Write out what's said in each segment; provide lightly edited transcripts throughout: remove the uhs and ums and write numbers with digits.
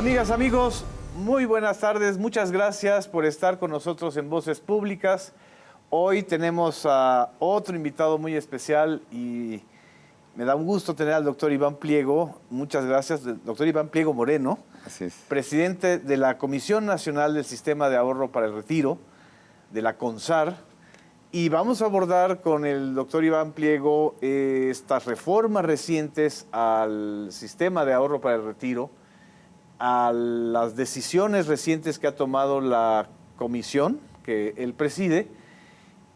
Amigas, amigos, muy buenas tardes. Muchas gracias por estar con nosotros en Voces Públicas. Hoy tenemos a otro invitado muy especial y me da un gusto tener al doctor Iván Pliego. Muchas gracias, doctor Iván Pliego Moreno, Así es. presidente de la Comisión Nacional del Sistema de Ahorro para el Retiro, de la CONSAR. Y vamos a abordar con el doctor Iván Pliego estas reformas recientes al sistema de ahorro para el retiro, a las decisiones recientes que ha tomado la comisión que él preside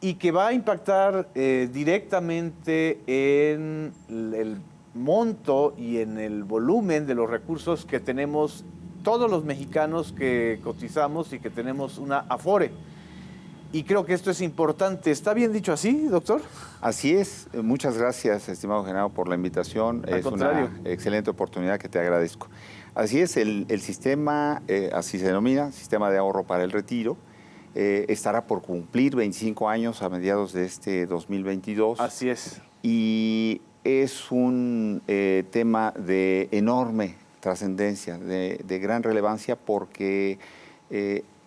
y que va a impactar directamente en el monto y en el volumen de los recursos que tenemos todos los mexicanos que cotizamos y que tenemos una Afore. Y creo que esto es importante. ¿Está bien dicho así, doctor? Así es. Muchas gracias, estimado Genaro, por la invitación. Al contrario. Una excelente oportunidad que te agradezco. Así es, el sistema, así se denomina, Sistema de Ahorro para el Retiro, estará por cumplir 25 años a mediados de este 2022. Así es. Y es un tema de enorme trascendencia, de gran relevancia, porque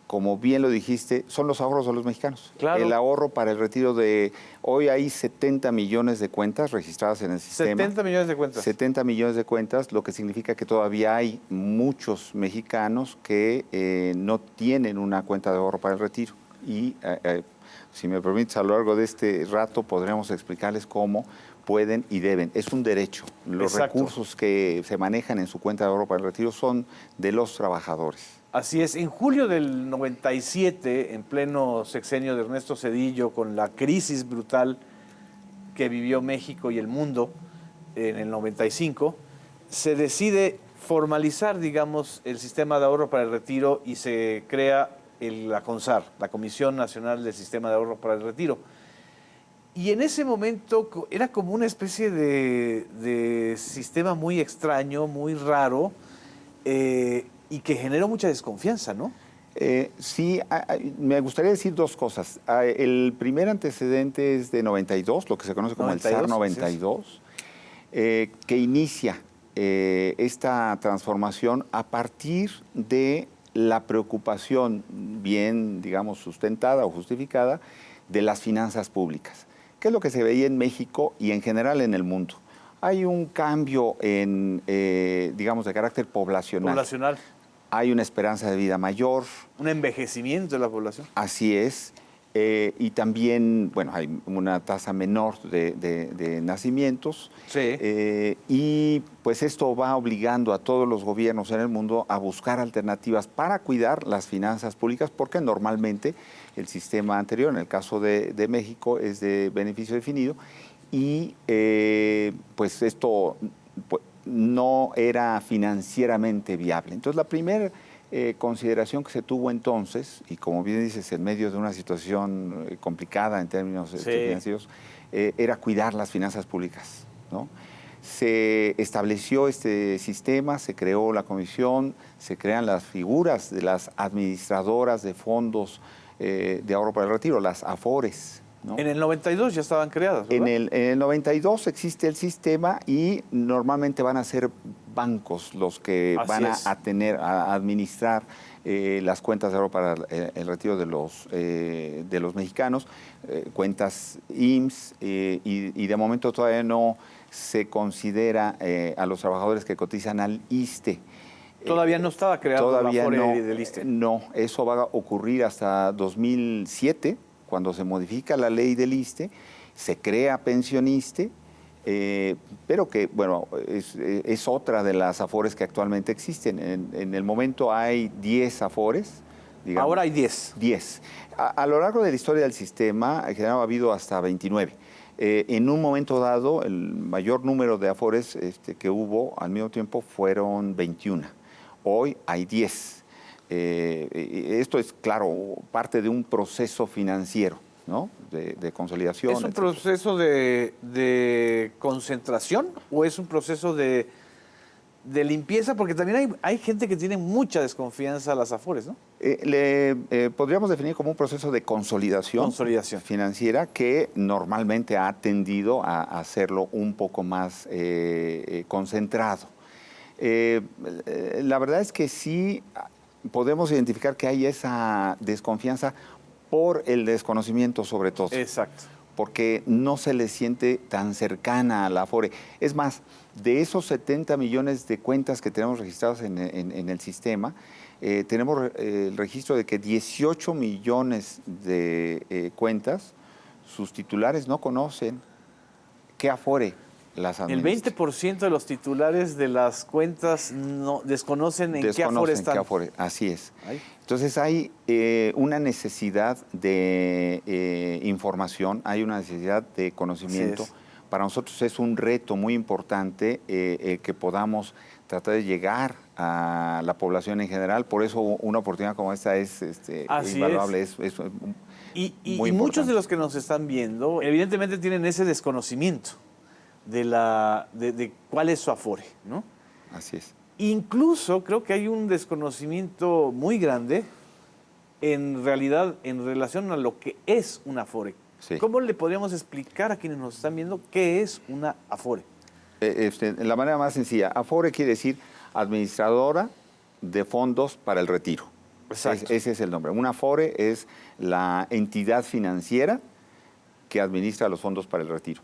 como bien lo dijiste, son los ahorros de los mexicanos. Claro. El ahorro para el retiro de... Hoy hay 70 millones de cuentas registradas en el sistema. 70 millones de cuentas. 70 millones de cuentas, lo que significa que todavía hay muchos mexicanos que no tienen una cuenta de ahorro para el retiro. Y si me permites, a lo largo de este rato podremos explicarles cómo pueden y deben. Es un derecho. Los Exacto. recursos que se manejan en su cuenta de ahorro para el retiro son de los trabajadores. Así es. En julio del 97, en pleno sexenio de Ernesto Zedillo, con la crisis brutal que vivió México y el mundo en el 95, se decide formalizar, digamos, el sistema de ahorro para el retiro y se crea la CONSAR, la Comisión Nacional del Sistema de Ahorro para el Retiro. Y en ese momento era como una especie de sistema muy extraño, muy raro, y que generó mucha desconfianza, ¿no? Sí, me gustaría decir dos cosas. El primer antecedente es de 92, lo que se conoce como 92, el SAR 92, que inicia esta transformación a partir de la preocupación bien, digamos, sustentada o justificada de las finanzas públicas, que es lo que se veía en México y en general en el mundo. Hay un cambio en, digamos, de carácter poblacional. Hay una esperanza de vida mayor. Un envejecimiento de la población. Así es. Y también, bueno, hay una tasa menor de nacimientos. Sí. Y pues esto va obligando a todos los gobiernos en el mundo a buscar alternativas para cuidar las finanzas públicas, porque normalmente el sistema anterior, en el caso de México, es de beneficio definido. Y pues esto no era financieramente viable. Entonces, la primera consideración que se tuvo entonces, y como bien dices, en medio de una situación complicada en términos financieros, era cuidar las finanzas públicas, ¿no? Se estableció este sistema, se creó la comisión, se crean las figuras de las administradoras de fondos de ahorro para el retiro, las AFORES, ¿no? En el 92 ya estaban creadas, ¿verdad? En el 92 existe el sistema y normalmente van a ser bancos los que van a administrar las cuentas de ahorro para el retiro de los mexicanos, cuentas IMSS, y de momento todavía no se considera a los trabajadores que cotizan al ISSSTE. Todavía no estaba creado la Afore del ISSSTE. No, eso va a ocurrir hasta 2007, cuando se modifica la ley del ISSSTE, se crea Pensioniste, pero que, bueno, es otra de las AFORES que actualmente existen. En el momento hay 10 AFORES. Digamos, ahora hay 10. 10. A lo largo de la historia del sistema, en general ha habido hasta 29. En un momento dado, el mayor número de AFORES que hubo al mismo tiempo fueron 21. Hoy hay 10. Esto es, claro, parte de un proceso financiero, ¿no? De consolidación. ¿Es un proceso de concentración o es un proceso de limpieza? Porque también hay gente que tiene mucha desconfianza a las AFORES, ¿no? Podríamos definir como un proceso de consolidación financiera que normalmente ha tendido a hacerlo un poco más concentrado. La verdad es que sí podemos identificar que hay esa desconfianza por el desconocimiento sobre todo. Exacto. Porque no se le siente tan cercana a la Afore. Es más, de esos 70 millones de cuentas que tenemos registradas en el sistema, tenemos el registro de que 18 millones de cuentas, sus titulares no conocen qué Afore las El administra. 20% de los titulares de las cuentas no desconocen en qué Afore están. Qué Afore, así es. Ay. Entonces hay una necesidad de información, hay una necesidad de conocimiento. Para nosotros es un reto muy importante que podamos tratar de llegar a la población en general. Por eso una oportunidad como esta es invaluable. Y muchos de los que nos están viendo, evidentemente tienen ese desconocimiento de cuál es su Afore, ¿no? Así es. Incluso creo que hay un desconocimiento muy grande en realidad en relación a lo que es una Afore. Sí. ¿Cómo le podríamos explicar a quienes nos están viendo qué es una Afore? La manera más sencilla, Afore quiere decir Administradora de Fondos para el Retiro. Exacto. Ese es el nombre. Una Afore es la entidad financiera que administra los fondos para el retiro.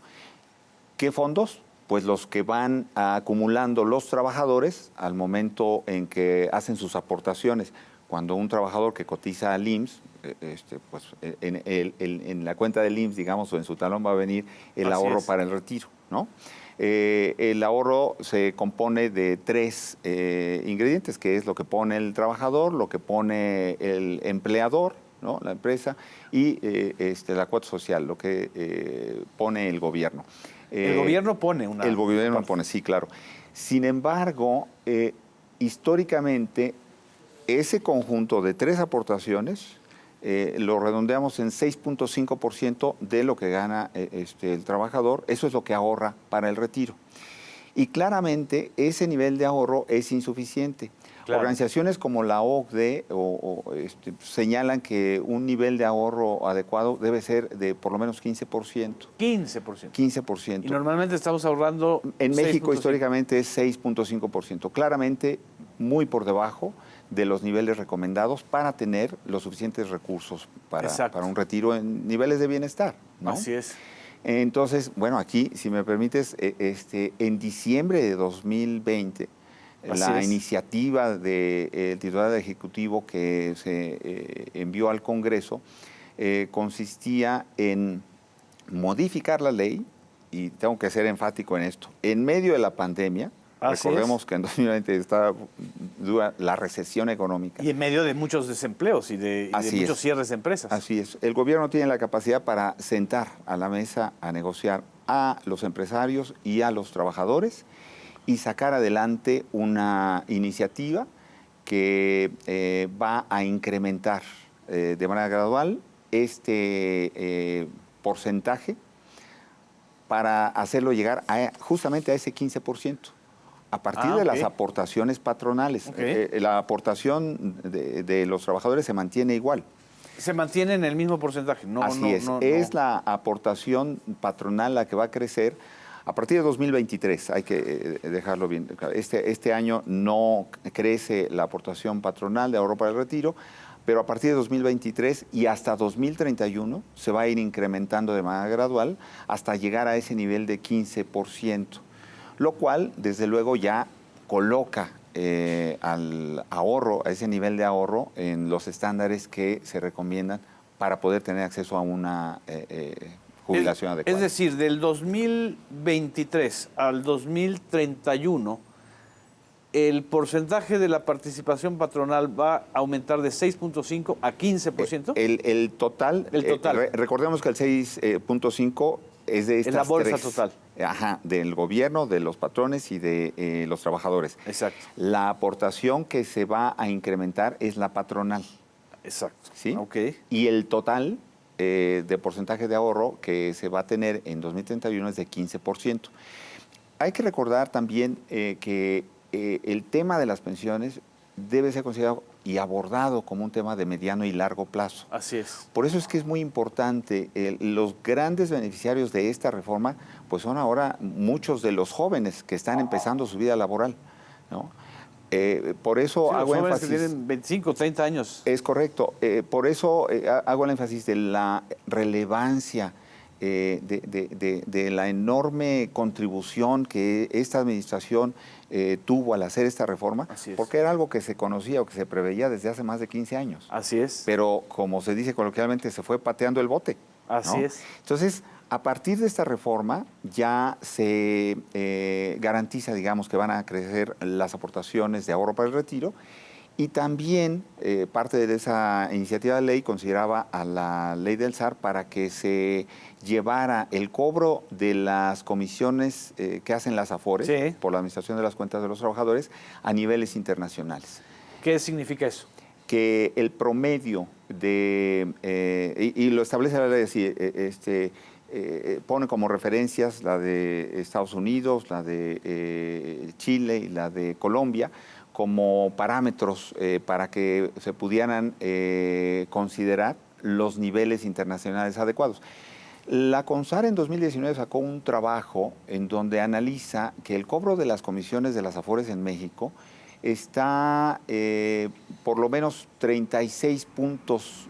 ¿Qué fondos? Pues los que van acumulando los trabajadores al momento en que hacen sus aportaciones. Cuando un trabajador que cotiza al IMSS, pues en la cuenta del IMSS, digamos, o en su talón va a venir el ahorro para el retiro, ¿no? El ahorro se compone de 3 ingredientes, que es lo que pone el trabajador, lo que pone el empleador, ¿no? La empresa, y la cuota social, lo que pone el gobierno. El gobierno pone una... El gobierno pone, sí, claro. Sin embargo, históricamente, ese conjunto de 3 aportaciones lo redondeamos en 6.5% de lo que gana el trabajador. Eso es lo que ahorra para el retiro. Y claramente ese nivel de ahorro es insuficiente. Claro. Organizaciones como la OCDE señalan que un nivel de ahorro adecuado debe ser de por lo menos 15%. 15%. 15%. Y normalmente estamos ahorrando... En México históricamente es 6.5%. Claramente muy por debajo de los niveles recomendados para tener los suficientes recursos para un retiro en niveles de bienestar, ¿no? Así es. Entonces, bueno, aquí, si me permites, en diciembre de 2020, la iniciativa del titular del Ejecutivo que se envió al Congreso consistía en modificar la ley, y tengo que ser enfático en esto, en medio de la pandemia. Recordemos que en 2020 estaba dura la recesión económica. Y en medio de muchos desempleos y de muchos cierres de empresas. Así es. El gobierno tiene la capacidad para sentar a la mesa a negociar a los empresarios y a los trabajadores y sacar adelante una iniciativa que va a incrementar de manera gradual este porcentaje para hacerlo llegar justamente a ese 15%. A partir de las aportaciones patronales. La aportación de los trabajadores se mantiene igual. Se mantiene en el mismo porcentaje. Así es. Es la aportación patronal la que va a crecer a partir de 2023. Hay que dejarlo bien. Este año no crece la aportación patronal de ahorro para el retiro, pero a partir de 2023 y hasta 2031 se va a ir incrementando de manera gradual hasta llegar a ese nivel de 15%. Lo cual, desde luego, ya coloca al ahorro, a ese nivel de ahorro, en los estándares que se recomiendan para poder tener acceso a una jubilación adecuada. Es decir, del 2023 al 2031, el porcentaje de la participación patronal va a aumentar de 6.5 a 15%. El total. Recordemos que el 6.5 es de estas la bolsa 3. Total. Ajá, del gobierno, de los patrones y de los trabajadores. Exacto. La aportación que se va a incrementar es la patronal. Exacto. ¿Sí? Ok. Y el total de porcentaje de ahorro que se va a tener en 2031 es de 15%. Hay que recordar también que el tema de las pensiones debe ser considerado y abordado como un tema de mediano y largo plazo. Así es. Por eso es que es muy importante. Los grandes beneficiarios de esta reforma pues son ahora muchos de los jóvenes que están empezando su vida laboral. ¿no? Por eso Sí, hago los jóvenes énfasis. que tienen 25, 30 años. Es correcto. Por eso hago el énfasis de la relevancia de la enorme contribución que esta administración tuvo al hacer esta reforma, Así es. porque era algo que se conocía o que se preveía desde hace más de 15 años. Así es. Pero, como se dice coloquialmente, se fue pateando el bote. Así ¿no? es. Entonces, a partir de esta reforma ya se garantiza, digamos, que van a crecer las aportaciones de ahorro para el retiro, y también parte de esa iniciativa de ley consideraba a la ley del SAR para que se llevara el cobro de las comisiones que hacen las AFORES Sí. por la administración de las cuentas de los trabajadores a niveles internacionales. ¿Qué significa eso? Que el promedio de, y lo establece la ley así, pone como referencias la de Estados Unidos, la de Chile y la de Colombia, como parámetros para que se pudieran considerar los niveles internacionales adecuados. La CONSAR en 2019 sacó un trabajo en donde analiza que el cobro de las comisiones de las AFORES en México está por lo menos 36 puntos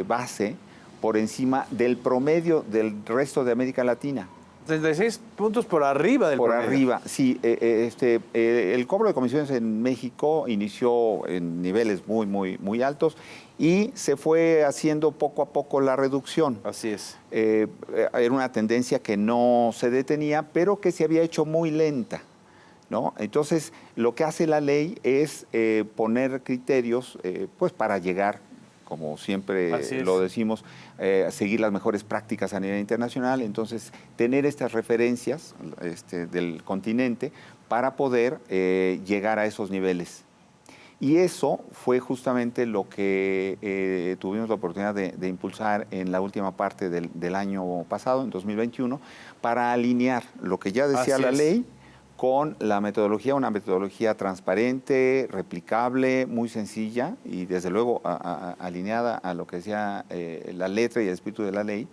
base por encima del promedio del resto de América Latina. 36 puntos por arriba del Por promedio. arriba, sí. El cobro de comisiones en México inició en niveles muy altos y se fue haciendo poco a poco la reducción. Así es. Era una tendencia que no se detenía, pero que se había hecho muy lenta, ¿no? Entonces, lo que hace la ley es poner criterios pues para llegar, como siempre lo decimos, seguir las mejores prácticas a nivel internacional. Entonces, tener estas referencias del continente para poder llegar a esos niveles. Y eso fue justamente lo que tuvimos la oportunidad de impulsar en la última parte del año pasado, en 2021, para alinear lo que ya decía la ley con la metodología, una metodología transparente, replicable, muy sencilla y desde luego alineada a lo que decía la letra y el espíritu de la ley.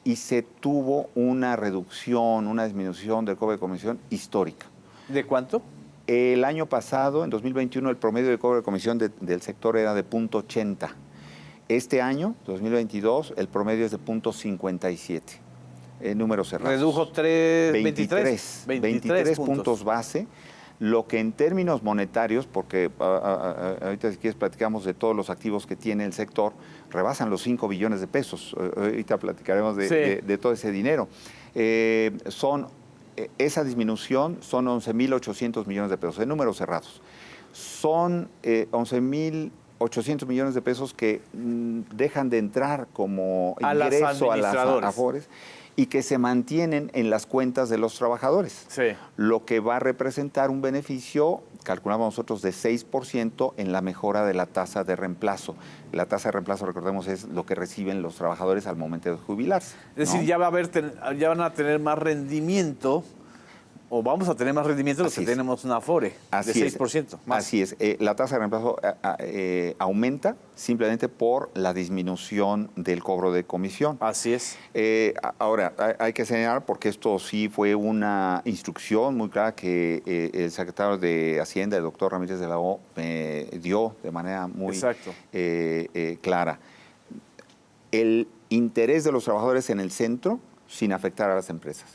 Y se tuvo una reducción, una disminución del cobro de comisión histórica. ¿De cuánto? El año pasado, en 2021, el promedio de cobro de comisión del sector era de 0.80. Este año, 2022, el promedio es de 0.57. Números cerrados. Redujo 23 puntos base, lo que en términos monetarios, porque ahorita si quieres platicamos de todos los activos que tiene el sector, rebasan los 5 billones de pesos. Ahorita platicaremos de todo ese dinero. Esa disminución son 11.800 millones de pesos, en números cerrados. Son 11.800 millones de pesos que dejan de entrar como ingreso a las AFORES y que se mantienen en las cuentas de los trabajadores, lo que va a representar un beneficio, calculamos nosotros, de 6% en la mejora de la tasa de reemplazo. La tasa de reemplazo, recordemos, es lo que reciben los trabajadores al momento de jubilarse. Es decir, ya van a tener más rendimiento, o vamos a tener más rendimiento los que tenemos una AFORE de 6%. Más. Así es. La tasa de reemplazo aumenta simplemente por la disminución del cobro de comisión. Así es. Ahora, hay que señalar, porque esto sí fue una instrucción muy clara que el secretario de Hacienda, el doctor Ramírez de la O, me dio de manera muy clara. El interés de los trabajadores en el centro, sin afectar a las empresas.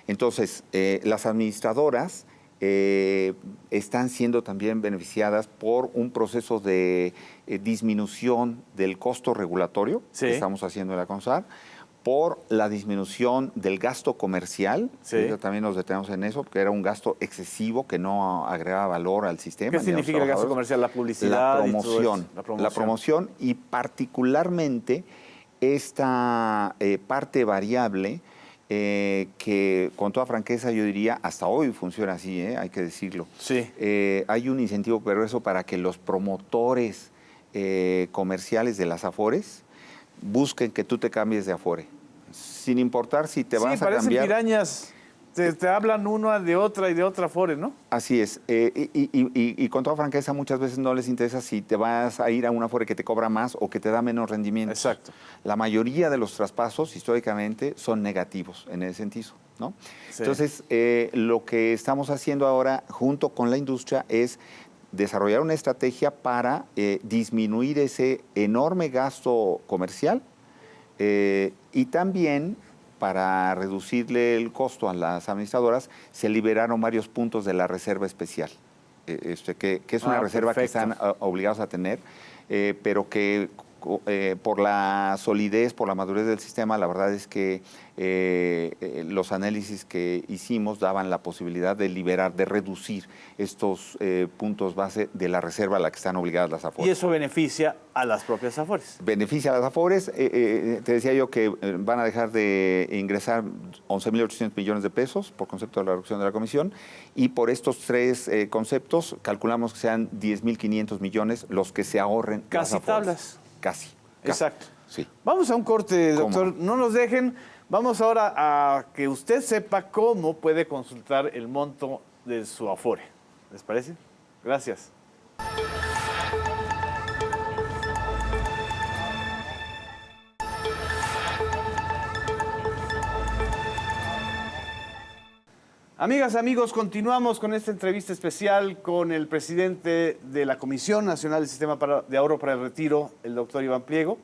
Entonces, las administradoras están siendo también beneficiadas por un proceso de disminución del costo regulatorio que estamos haciendo en la CONSAR, por la disminución del gasto comercial. También nos detenemos en eso, porque era un gasto excesivo que no agregaba valor al sistema. ¿Qué significa el gasto comercial? La publicidad. La promoción y particularmente esta parte variable que con toda franqueza yo diría, hasta hoy funciona así, hay que decirlo. Hay un incentivo perverso para que los promotores comerciales de las AFORES busquen que tú te cambies de AFORE, sin importar si te vas a cambiar. Parecen pirañas. Te hablan una de otra y de otra AFORE, ¿no? Así es. Y con toda franqueza, muchas veces no les interesa si te vas a ir a una AFORE que te cobra más o que te da menos rendimiento. Exacto. La mayoría de los traspasos, históricamente, son negativos en ese sentido. ¿no? Sí. Entonces, lo que estamos haciendo ahora junto con la industria es desarrollar una estrategia para disminuir ese enorme gasto comercial y también para reducirle el costo a las administradoras, se liberaron varios puntos de la reserva especial, que es una reserva perfecto. que están obligados a tener, pero que por la solidez, por la madurez del sistema, la verdad es que los análisis que hicimos daban la posibilidad de liberar, de reducir estos puntos base de la reserva a la que están obligadas las AFORES. Y eso beneficia a las propias AFORES. Beneficia a las AFORES. Te decía yo que van a dejar de ingresar 11.800 millones de pesos por concepto de la reducción de la comisión, y por estos tres conceptos calculamos que sean 10.500 millones los que se ahorren. Casi las AFORES. tablas. Casi. Exacto. Sí. Vamos a un corte, doctor. ¿Cómo? No nos dejen. Vamos ahora a que usted sepa cómo puede consultar el monto de su Afore. ¿Les parece? Gracias. Amigas, amigos, continuamos con esta entrevista especial con el presidente de la Comisión Nacional del Sistema de Ahorro para el Retiro, el doctor Iván Pliego.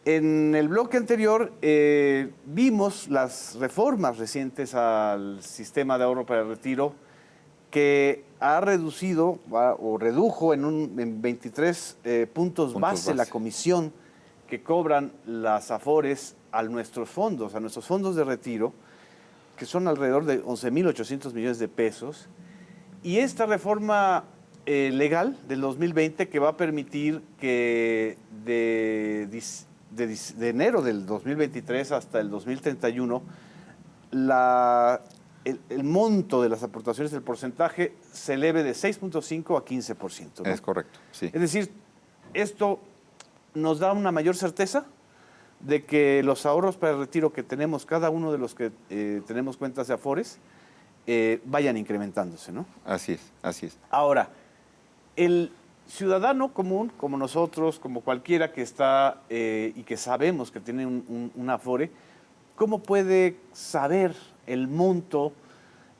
En el bloque anterior vimos las reformas recientes al sistema de ahorro para el retiro que ha reducido o redujo en 23 puntos base la comisión que cobran las AFORES a nuestros fondos de retiro, que son alrededor de 11.800 millones de pesos. Y esta reforma legal del 2020 que va a permitir que de enero del 2023 hasta el 2031, el monto de las aportaciones, el porcentaje, se eleve de 6.5 a 15%, ¿no? Es correcto, sí. Es decir, esto nos da una mayor certeza de que los ahorros para el retiro que tenemos, cada uno de los que tenemos cuentas de AFORES, vayan incrementándose, ¿no? Así es, así es. Ahora, el ciudadano común, como nosotros, como cualquiera que está y que sabemos que tiene un Afore, ¿cómo puede saber el monto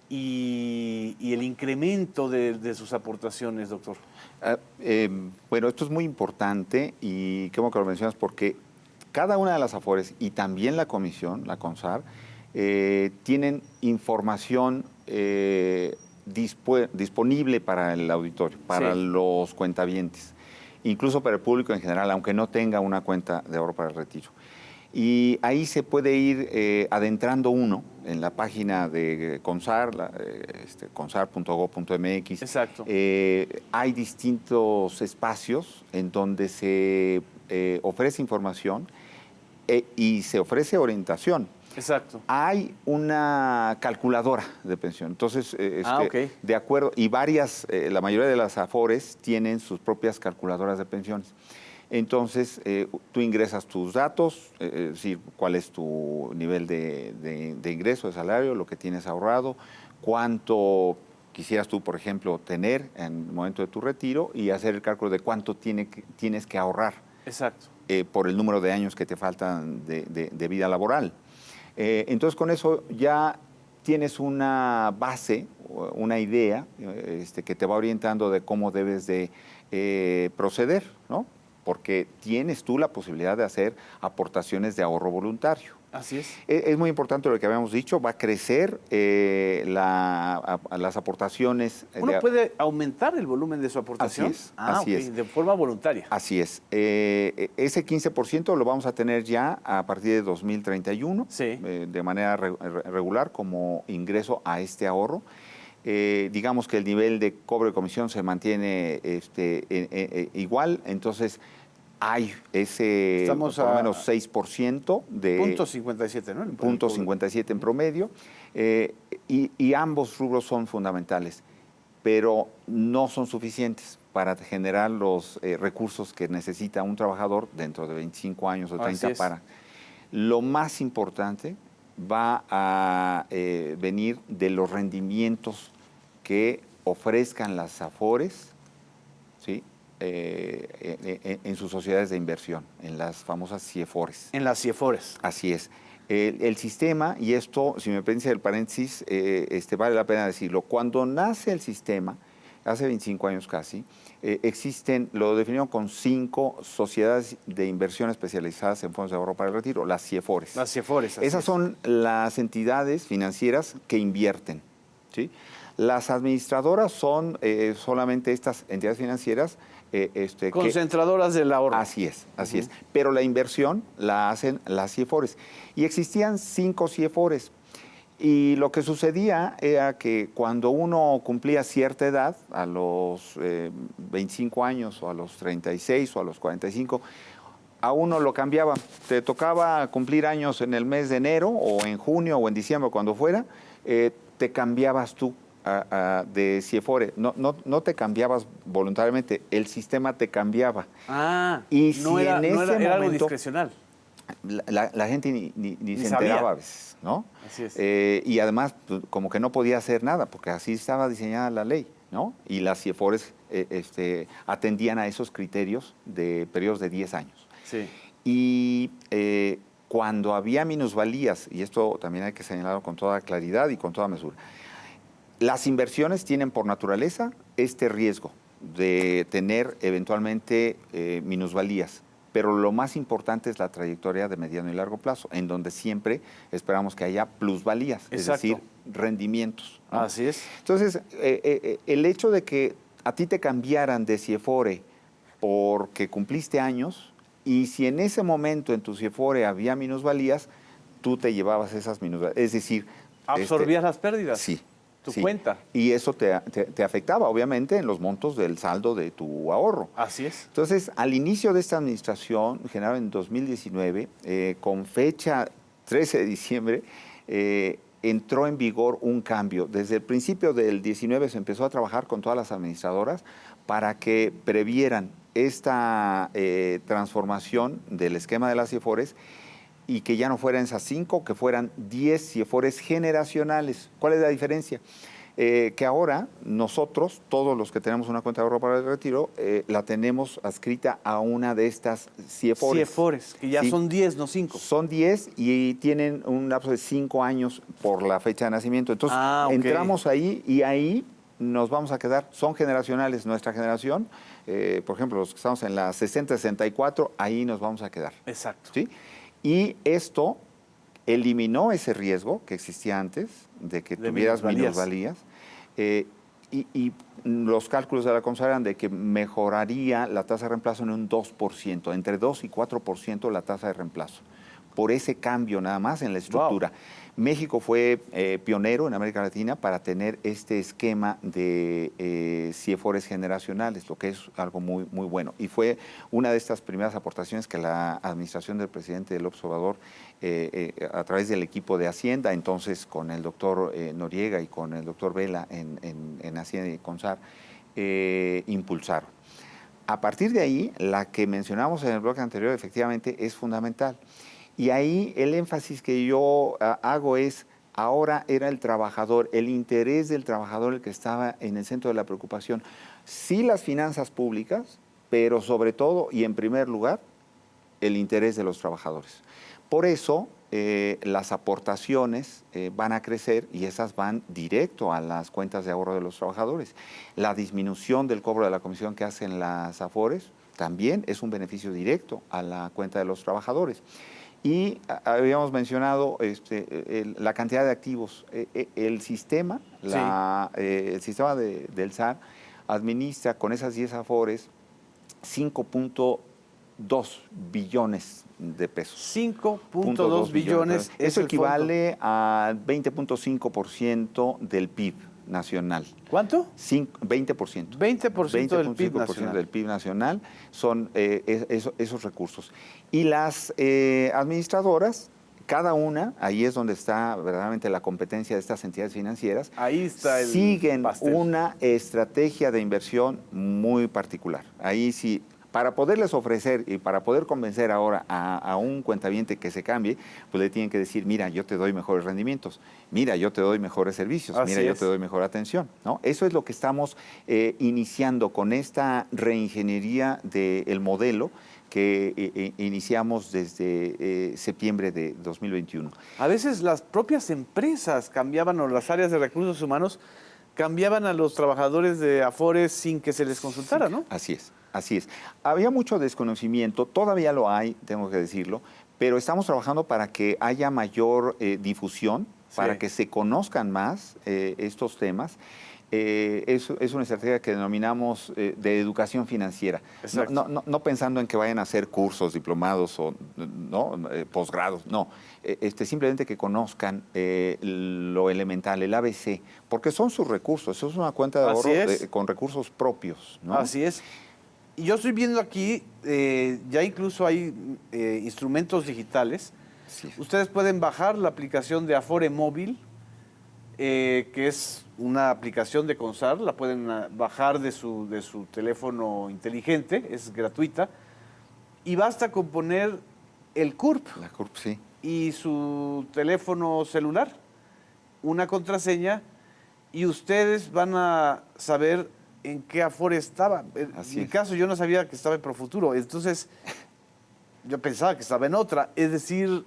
y el incremento de sus aportaciones, doctor? Bueno, esto es muy importante y qué bueno que lo mencionas, porque cada una de las AFORES y también la comisión, la CONSAR, tienen información disponible para el auditorio, para los cuentavientes, incluso para el público en general, aunque no tenga una cuenta de ahorro para el retiro. Y ahí se puede ir adentrando uno en la página de CONSAR, consar.gov.mx. Exacto. Hay distintos espacios en donde se ofrece información y se ofrece orientación. Exacto. Hay una calculadora de pensión. Entonces, ok. de acuerdo, y varias, la mayoría de las AFORES tienen sus propias calculadoras de pensiones. Entonces, tú ingresas tus datos, es decir, cuál es tu nivel de ingreso, de salario, lo que tienes ahorrado, cuánto quisieras tú, por ejemplo, tener en el momento de tu retiro y hacer el cálculo de cuánto tienes que ahorrar. Exacto. Por el número de años que te faltan de vida laboral. Entonces, con eso ya tienes una base, una idea que te va orientando de cómo debes de proceder, ¿no? Porque tienes tú la posibilidad de hacer aportaciones de ahorro voluntario. Así es. Es muy importante lo que habíamos dicho, va a crecer las aportaciones. ¿Uno puede aumentar el volumen de su aportación? Así es. De forma voluntaria. Así es. Ese 15% lo vamos a tener ya a partir de 2031, de manera regular como ingreso a este ahorro. Digamos que el nivel de cobro de comisión se mantiene igual, entonces hay ese Estamos por lo menos 6% de... Punto 57, ¿no? Punto 57 en promedio, y ambos rubros son fundamentales, pero no son suficientes para generar los recursos que necesita un trabajador dentro de 25 años o 30 para... Lo más importante va a venir de los rendimientos que ofrezcan las AFORES, ¿sí? En sus sociedades de inversión, en las famosas CIEFORES. En las CIEFORES. Así es. El sistema, y esto, si me permite el paréntesis, vale la pena decirlo, cuando nace el sistema, hace 25 años casi, existen, lo definieron con 5 sociedades de inversión especializadas en fondos de ahorro para el retiro, las CIEFORES. Las CIEFORES, así Esas es. son las entidades financieras que invierten, ¿sí? Las administradoras son solamente estas entidades financieras concentradoras del ahorro. Así es, así es. Pero la inversión la hacen las CIEFORES. Y existían 5 CIEFORES. Y lo que sucedía era que cuando uno cumplía cierta edad, a los 25 años o a los 36 o a los 45, a uno lo cambiaba. Te tocaba cumplir años en el mes de enero o en junio o en diciembre, cuando fuera, te cambiabas tú de CIEFORE. No te cambiabas voluntariamente, el sistema te cambiaba. Y si no era, en ese momento, era algo discrecional. La gente ni se sabía. enteraba a veces, ¿no? Así es. Y además, pues, como que no podía hacer nada, porque así estaba diseñada la ley, ¿no? Y las CIEFORES atendían a esos criterios de periodos de 10 años. Sí. Y cuando había minusvalías, y esto también hay que señalarlo con toda claridad y con toda mesura, las inversiones tienen por naturaleza este riesgo de tener eventualmente minusvalías. Pero lo más importante es la trayectoria de mediano y largo plazo, en donde siempre esperamos que haya plusvalías, Exacto. es decir, rendimientos, ¿no? Así es. Entonces, el hecho de que a ti te cambiaran de CIEFORE porque cumpliste años, y si en ese momento en tu CIEFORE había minusvalías, tú te llevabas esas minusvalías. Es decir, absorbías las pérdidas. Sí. Tu sí. cuenta. Y eso te afectaba, obviamente, en los montos del saldo de tu ahorro. Así es. Entonces, al inicio de esta administración, generada en 2019, con fecha 13 de diciembre, entró en vigor un cambio. Desde el principio del 19 se empezó a trabajar con todas las administradoras para que previeran esta transformación del esquema de las CIEFORES y que ya no fueran esas 5, que fueran 10 CIEFORES generacionales. ¿Cuál es la diferencia? Que ahora nosotros, todos los que tenemos una cuenta de ahorro para el retiro, la tenemos adscrita a una de estas CIEFORES. CIEFORES, que ya son 10, no 5. Son 10 y tienen un lapso de 5 años por la fecha de nacimiento. Entonces, entramos ahí y ahí nos vamos a quedar. Son generacionales. Nuestra generación, por ejemplo, los que estamos en la 60-64, ahí nos vamos a quedar. Exacto. ¿Sí? Y esto eliminó ese riesgo que existía antes de que tuvieras minusvalías. Y los cálculos de la CONSAR eran de que mejoraría la tasa de reemplazo en un 2%, entre 2 y 4% la tasa de reemplazo, por ese cambio nada más en la estructura. Wow. México fue pionero en América Latina para tener este esquema de CIEFORES generacionales, lo que es algo muy, muy bueno. Y fue una de estas primeras aportaciones que la administración del presidente López Obrador, a través del equipo de Hacienda, entonces con el doctor Noriega y con el doctor Vela en Hacienda y CONSAR, impulsaron. A partir de ahí, la que mencionamos en el bloque anterior efectivamente es fundamental. Y ahí el énfasis que yo hago es, ahora era el trabajador, el interés del trabajador el que estaba en el centro de la preocupación. Sí las finanzas públicas, pero sobre todo y en primer lugar, el interés de los trabajadores. Por eso las aportaciones van a crecer y esas van directo a las cuentas de ahorro de los trabajadores. La disminución del cobro de la comisión que hacen las AFORES también es un beneficio directo a la cuenta de los trabajadores. Y habíamos mencionado la cantidad de activos. El sistema, el sistema del SAR administra con esas 10 AFORES 5.2 billones de pesos. 5.2 billones. Eso equivale al 20.5% del PIB nacional. ¿Cuánto? 20%. 20% del PIB nacional. Del PIB nacional son esos recursos. Y las administradoras, cada una, ahí es donde está verdaderamente la competencia de estas entidades financieras, ahí está el siguen pastel. Una estrategia de inversión muy particular. Ahí sí, para poderles ofrecer y para poder convencer ahora a un cuentaviente que se cambie, pues le tienen que decir, mira, yo te doy mejores rendimientos, mira, yo te doy mejores servicios, mira, yo te doy mejor atención, ¿no? Eso es lo que estamos iniciando con esta reingeniería del modelo que iniciamos desde septiembre de 2021. A veces las propias empresas cambiaban, o las áreas de recursos humanos cambiaban a los trabajadores de Afore sin que se les consultara, ¿no? Así es, así es. Había mucho desconocimiento, todavía lo hay, tengo que decirlo, pero estamos trabajando para que haya mayor difusión, para que se conozcan más estos temas. Es una estrategia que denominamos de educación financiera. No pensando en que vayan a hacer cursos, diplomados o ¿no? Posgrados, no. Simplemente que conozcan lo elemental, el ABC, porque son sus recursos. Eso es una cuenta de ahorro con recursos propios, ¿no? Así es. Y yo estoy viendo aquí, ya incluso hay instrumentos digitales. Sí. Ustedes pueden bajar la aplicación de Afore Móvil, que es una aplicación de CONSAR, la pueden bajar de su teléfono inteligente, es gratuita, y basta con poner el CURP, la CURP, sí, y su teléfono celular, una contraseña, y ustedes van a saber en qué Afore estaba. En mi caso, yo no sabía que estaba en Profuturo, entonces yo pensaba que estaba en otra, es decir,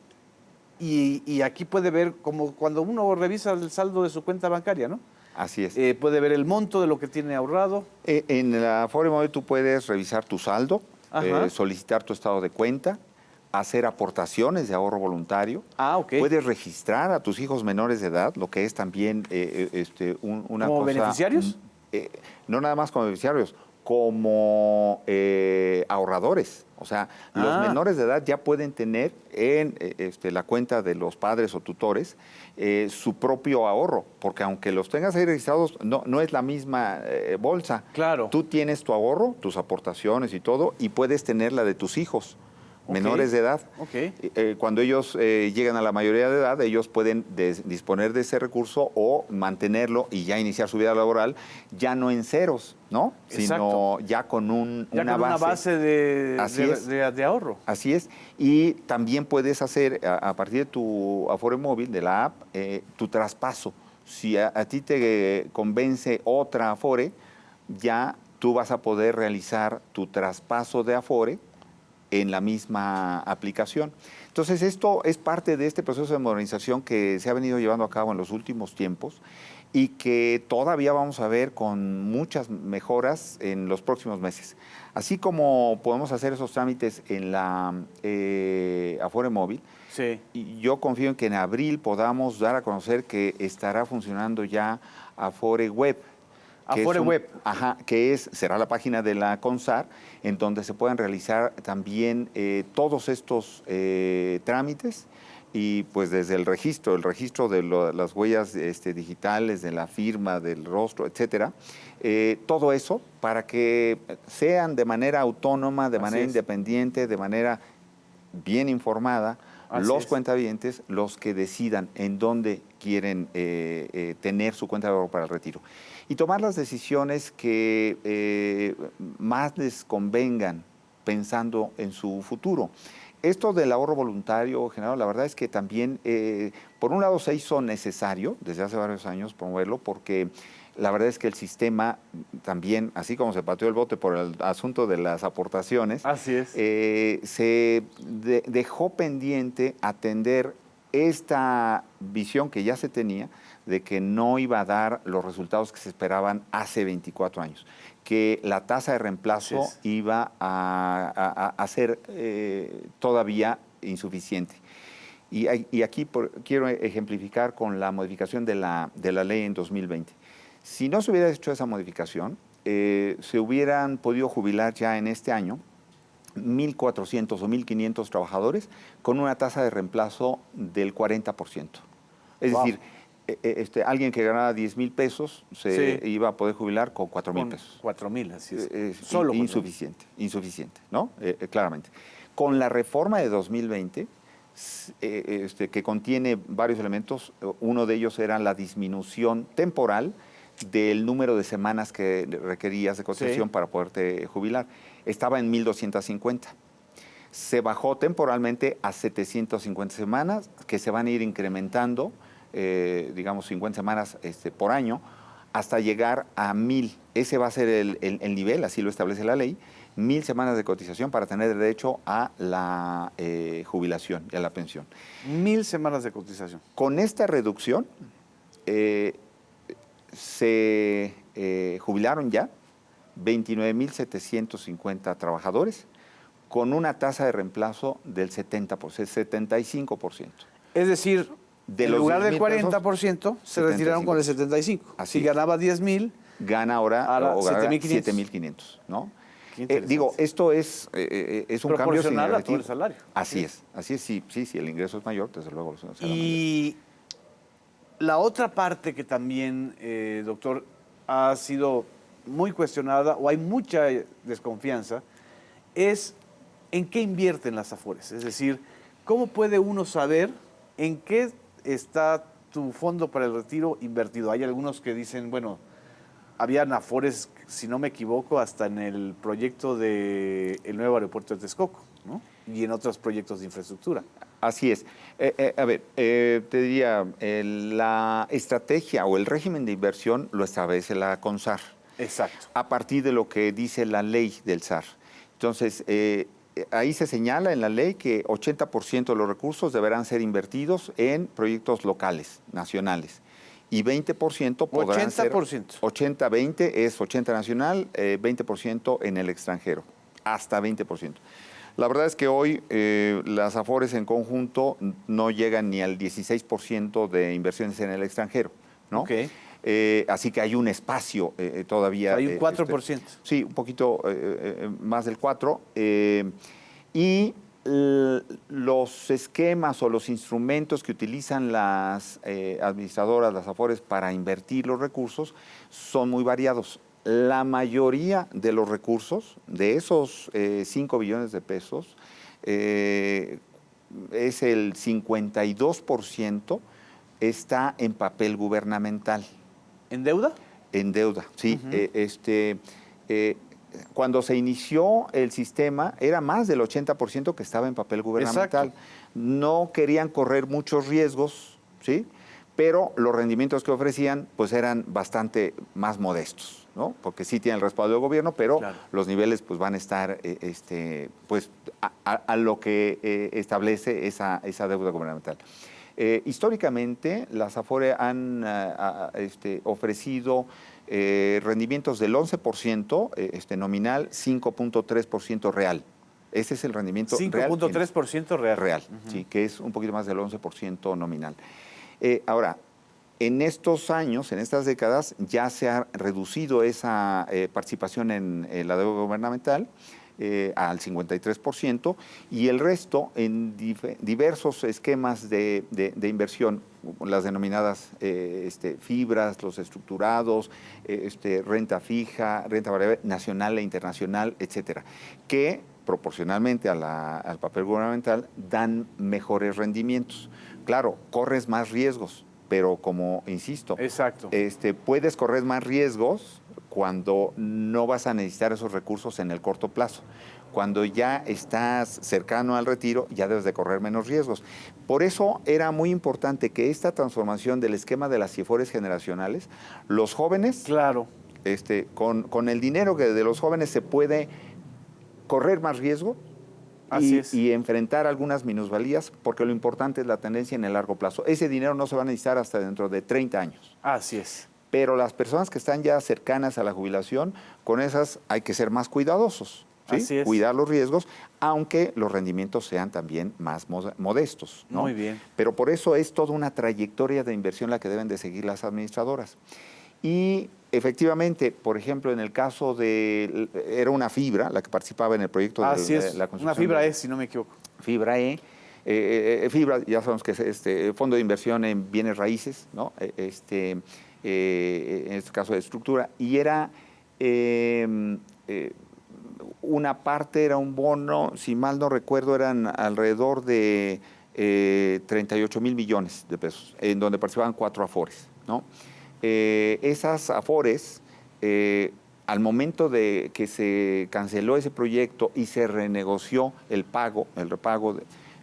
y aquí puede ver, como cuando uno revisa el saldo de su cuenta bancaria, ¿no? Así es. Puede ver el monto de lo que tiene ahorrado. En la Afore Móvil tú puedes revisar tu saldo, solicitar tu estado de cuenta, hacer aportaciones de ahorro voluntario. Puedes registrar a tus hijos menores de edad, lo que es también una ¿Como cosa... beneficiarios? No nada más como beneficiarios, como ahorradores. O sea, los menores de edad ya pueden tener en la cuenta de los padres o tutores su propio ahorro, porque aunque los tengas ahí registrados, no es la misma bolsa. Claro. Tú tienes tu ahorro, tus aportaciones y todo, y puedes tener la de tus hijos menores de edad. Cuando ellos llegan a la mayoría de edad, ellos pueden disponer de ese recurso o mantenerlo y ya iniciar su vida laboral, ya no en ceros, ¿no? Exacto. Sino ya con una base de ahorro. Así es. Y también puedes hacer, a partir de tu Afore Móvil, de la app, tu traspaso. Si a ti te convence otra Afore, ya tú vas a poder realizar tu traspaso de Afore en la misma aplicación. Entonces, esto es parte de este proceso de modernización que se ha venido llevando a cabo en los últimos tiempos y que todavía vamos a ver con muchas mejoras en los próximos meses. Así como podemos hacer esos trámites en la Afore Móvil, y yo confío en que en abril podamos dar a conocer que estará funcionando ya Afore Web. Afore Web. Que será la página de la CONSAR, en donde se puedan realizar también todos estos trámites y pues desde el registro de las huellas digitales, de la firma, del rostro, etcétera, todo eso para que sean de manera autónoma, de manera independiente, de manera bien informada, los cuentavientes los que decidan en dónde quieren tener su cuenta de ahorro para el retiro. Y tomar las decisiones que más les convengan pensando en su futuro. Esto del ahorro voluntario, Genaro, la verdad es que también, por un lado, se hizo necesario desde hace varios años promoverlo, porque la verdad es que el sistema también, así como se pateó el bote por el asunto de las aportaciones, se dejó pendiente atender esta visión que ya se tenía de que no iba a dar los resultados que se esperaban hace 24 años, que la tasa de reemplazo iba a ser todavía insuficiente. Y aquí quiero ejemplificar con la modificación de la ley en 2020. Si no se hubiera hecho esa modificación, se hubieran podido jubilar ya en este año 1.400 o 1.500 trabajadores con una tasa de reemplazo del 40%. Es decir, alguien que ganaba 10,000 pesos se iba a poder jubilar con 4,000 pesos. 4,000, así es. Solo insuficiente, ¿no? Claramente. Con la reforma de 2020, que contiene varios elementos, uno de ellos era la disminución temporal del número de semanas que requerías de cotización para poderte jubilar. Estaba en 1,250. Se bajó temporalmente a 750 semanas, que se van a ir incrementando, digamos 50 semanas por año, hasta llegar a 1,000. Ese va a ser el nivel, así lo establece la ley, 1000 semanas de cotización para tener derecho a la jubilación y a la pensión. 1000 semanas de cotización. Con esta reducción se jubilaron ya 29.750 trabajadores con una tasa de reemplazo del 70%, 75%. Es decir, en lugar del 40%, se retiraron con el 75%. Así si es. ganaba 10,000, gana ahora 7,500. ¿no? Digo, esto es un cambio proporcional a todo el salario. Así es, sí, el ingreso es mayor, desde luego. Y la otra parte que también, doctor, ha sido muy cuestionada o hay mucha desconfianza es en qué invierten las AFORES. Es decir, ¿cómo puede uno saber en qué está tu fondo para el retiro invertido? Hay algunos que dicen, bueno, habían AFORES, si no me equivoco, hasta en el proyecto del nuevo aeropuerto de Texcoco, ¿no? Y en otros proyectos de infraestructura. Así es. A ver, te diría, la estrategia o el régimen de inversión lo establece la CONSAR. Exacto. A partir de lo que dice la ley del SAR. Entonces, ahí se señala en la ley que 80% de los recursos deberán ser invertidos en proyectos locales, nacionales. Y 20% podrán 80%. ser... 80-20 es 80 nacional, 20% en el extranjero, hasta 20%. La verdad es que hoy las AFORES en conjunto no llegan ni al 16% de inversiones en el extranjero, ¿no? Okay. Así que hay un espacio todavía. Hay un 4%. Sí, un poquito más del 4%. Y los esquemas o los instrumentos que utilizan las administradoras, las AFORES, para invertir los recursos son muy variados. La mayoría de los recursos, de esos 5 billones de pesos, es el 52% está en papel gubernamental. ¿En deuda? En deuda, sí. Cuando se inició el sistema, era más del 80% que estaba en papel gubernamental. Exacto. No querían correr muchos riesgos, ¿sí? Pero los rendimientos que ofrecían pues eran bastante más modestos, ¿no? Porque sí tienen el respaldo del gobierno, pero claro, los niveles pues van a estar pues a lo que establece esa deuda gubernamental. Históricamente, las AFORE han ofrecido rendimientos del 11% nominal, 5.3% real. Ese es el rendimiento 5.3% real. Real, sí, que es un poquito más del 11% nominal. Ahora, en estos años, en estas décadas, ya se ha reducido esa participación en la deuda gubernamental al 53%, y el resto en diversos esquemas de inversión, las denominadas fibras, los estructurados, renta fija, renta variable nacional e internacional, etcétera, que proporcionalmente al papel gubernamental dan mejores rendimientos. Claro, corres más riesgos, pero como insisto, exacto, puedes correr más riesgos cuando no vas a necesitar esos recursos en el corto plazo. Cuando ya estás cercano al retiro, ya debes de correr menos riesgos. Por eso era muy importante que esta transformación del esquema de las CIFORES generacionales, los jóvenes, claro, con el dinero que de los jóvenes se puede correr más riesgo y enfrentar algunas minusvalías, porque lo importante es la tendencia en el largo plazo. Ese dinero no se va a necesitar hasta dentro de 30 años. Así es. Pero las personas que están ya cercanas a la jubilación, con esas hay que ser más cuidadosos, ¿sí? Así es. Cuidar los riesgos, aunque los rendimientos sean también más modestos, ¿no? Muy bien. Pero por eso es toda una trayectoria de inversión la que deben de seguir las administradoras. Y efectivamente, por ejemplo, en el caso era una fibra la que participaba en el proyecto de la construcción. Una fibra E, si no me equivoco. Fibra E. Fibra, ya sabemos que es fondo de inversión en bienes raíces, ¿no? En este caso de estructura, y era una parte, era un bono, si mal no recuerdo, eran alrededor de 38,000 millones de pesos, en donde participaban 4 AFORES, ¿no? Esas AFORES, al momento de que se canceló ese proyecto y se renegoció el repago,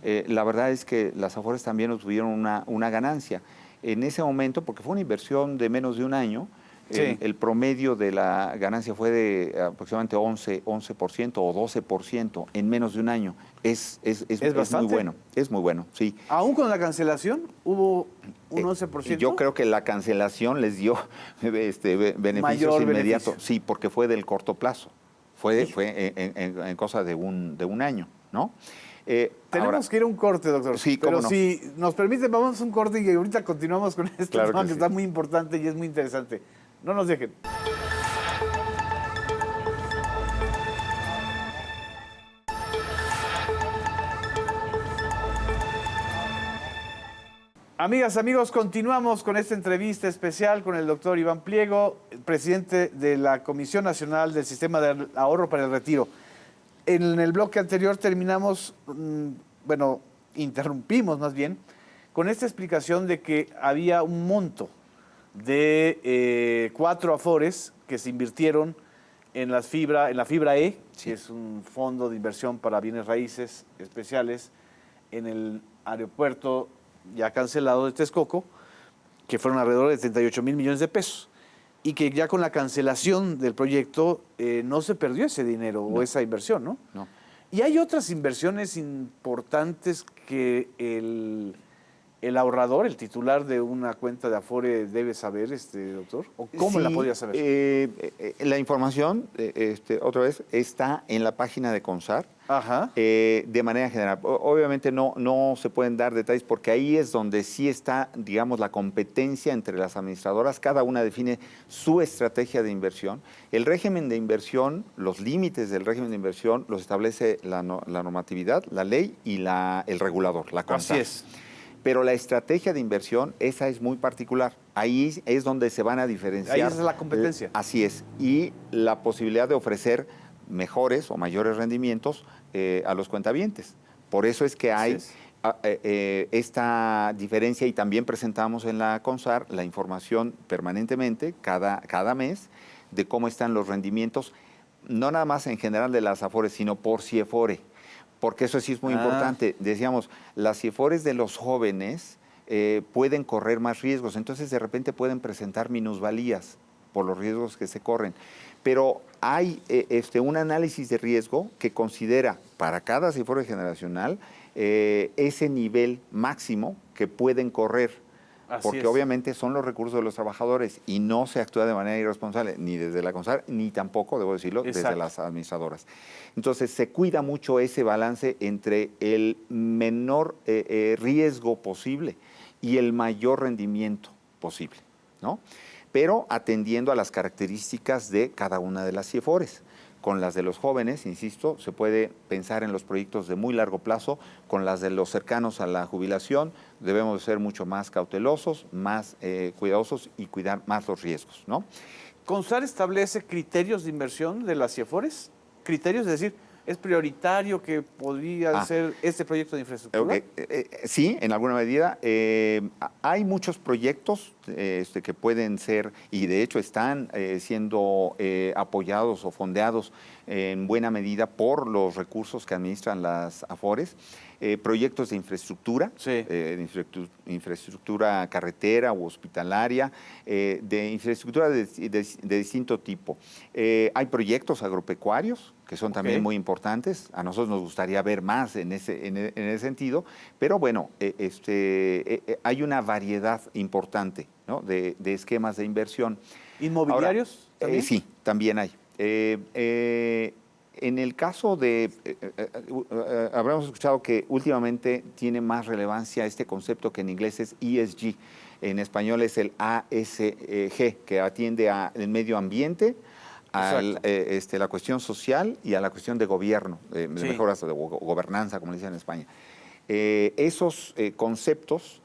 la verdad es que las AFORES también obtuvieron una ganancia. En ese momento, porque fue una inversión de menos de un año, Sí. El promedio de la ganancia fue de aproximadamente 11% o 12% en menos de un año. Es muy bastante. bueno, es muy bueno, sí. Aún con la cancelación hubo un 11%. Yo creo que la cancelación les dio beneficios Mayor inmediatos. beneficio. Sí, porque fue del corto plazo. Fue en cosa de un año, ¿no? Tenemos ahora, que ir a un corte, doctor. Sí, pero cómo no. si nos permite, vamos a un corte y ahorita continuamos con este Claro tema que que sí. está muy importante y es muy interesante. No nos dejen. Amigas, amigos, continuamos con esta entrevista especial con el doctor Iván Pliego, presidente de la Comisión Nacional del Sistema de Ahorro para el Retiro. En el bloque anterior terminamos, interrumpimos más bien, con esta explicación de que había un monto de 4 afores que se invirtieron en la fibra E, Sí. que es un fondo de inversión para bienes raíces especiales en el aeropuerto ya cancelado de Texcoco, que fueron alrededor de 38 mil millones de pesos. Y que ya con la cancelación del proyecto no se perdió ese dinero o esa inversión, ¿no? No. Y hay otras inversiones importantes que el ahorrador, el titular de una cuenta de Afore debe saber, doctor. ¿O cómo la Sí, podría saber? La información, otra vez, está en la página de CONSAR. Ajá. De manera general. Obviamente no se pueden dar detalles porque ahí es donde sí está, digamos, la competencia entre las administradoras. Cada una define su estrategia de inversión. El régimen de inversión, los límites del régimen de inversión los establece la normatividad, la ley y el regulador, la CONSAR. Así es. Pero la estrategia de inversión, esa es muy particular. Ahí es donde se van a diferenciar. Ahí es la competencia. Así es. Y la posibilidad de ofrecer mejores o mayores rendimientos a los cuentavientes. Por eso es que hay esta diferencia y también presentamos en la CONSAR la información permanentemente, cada mes, de cómo están los rendimientos, no nada más en general de las AFORES, sino por CIEFORE. Porque eso sí es muy importante. Decíamos, las CIEFORES de los jóvenes pueden correr más riesgos, entonces de repente pueden presentar minusvalías por los riesgos que se corren. Pero hay un análisis de riesgo que considera para cada CIEFORE generacional ese nivel máximo que pueden correr. Porque obviamente son los recursos de los trabajadores y no se actúa de manera irresponsable, ni desde la CONSAR, ni tampoco, debo decirlo, desde las administradoras. Entonces se cuida mucho ese balance entre el menor riesgo posible y el mayor rendimiento posible, ¿no? Pero atendiendo a las características de cada una de las CIEFORES. Con las de los jóvenes, insisto, se puede pensar en los proyectos de muy largo plazo. Con las de los cercanos a la jubilación, debemos ser mucho más cautelosos, más cuidadosos y cuidar más los riesgos, ¿no? ¿CONSAR establece criterios de inversión de las CIEFORES? Criterios, es decir, ¿es prioritario que podría ser este proyecto de infraestructura? Sí, en alguna medida. Hay muchos proyectos que pueden ser, y de hecho están siendo apoyados o fondeados en buena medida por los recursos que administran las AFORES. Proyectos de infraestructura, infraestructura carretera u hospitalaria, de infraestructura de distinto tipo. Hay proyectos agropecuarios que son también muy importantes. A nosotros nos gustaría ver más en ese sentido, pero bueno, hay una variedad importante, ¿no?, de esquemas de inversión. ¿Inmobiliarios? Ahora, ¿también? Sí, también hay. En el caso de, habremos escuchado que últimamente tiene más relevancia este concepto que en inglés es ESG, en español es el ASG, que atiende al medio ambiente, a la cuestión social y a la cuestión de gobierno, de mejoras de gobernanza, como dicen en España. Esos conceptos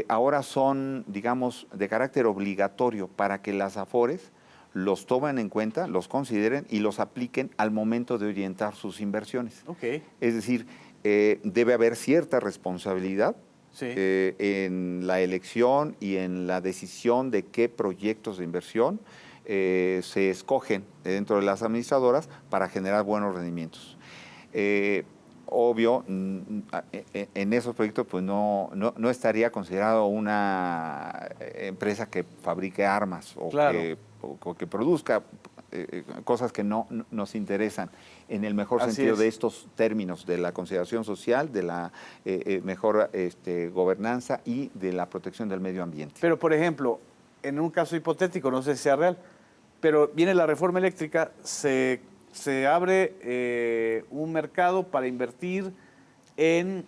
ahora son, digamos, de carácter obligatorio para que las AFORES los tomen en cuenta, los consideren y los apliquen al momento de orientar sus inversiones. Es decir, debe haber cierta responsabilidad en la elección y en la decisión de qué proyectos de inversión se escogen dentro de las administradoras para generar buenos rendimientos. obvio, en esos proyectos pues no estaría considerado una empresa que fabrique armas o, Claro. o que produzca cosas que no nos interesan en el mejor Así sentido es. de estos términos, de la consideración social, de la mejor gobernanza y de la protección del medio ambiente. Pero, por ejemplo, en un caso hipotético, no sé si sea real, pero viene la reforma eléctrica, se abre un mercado para invertir en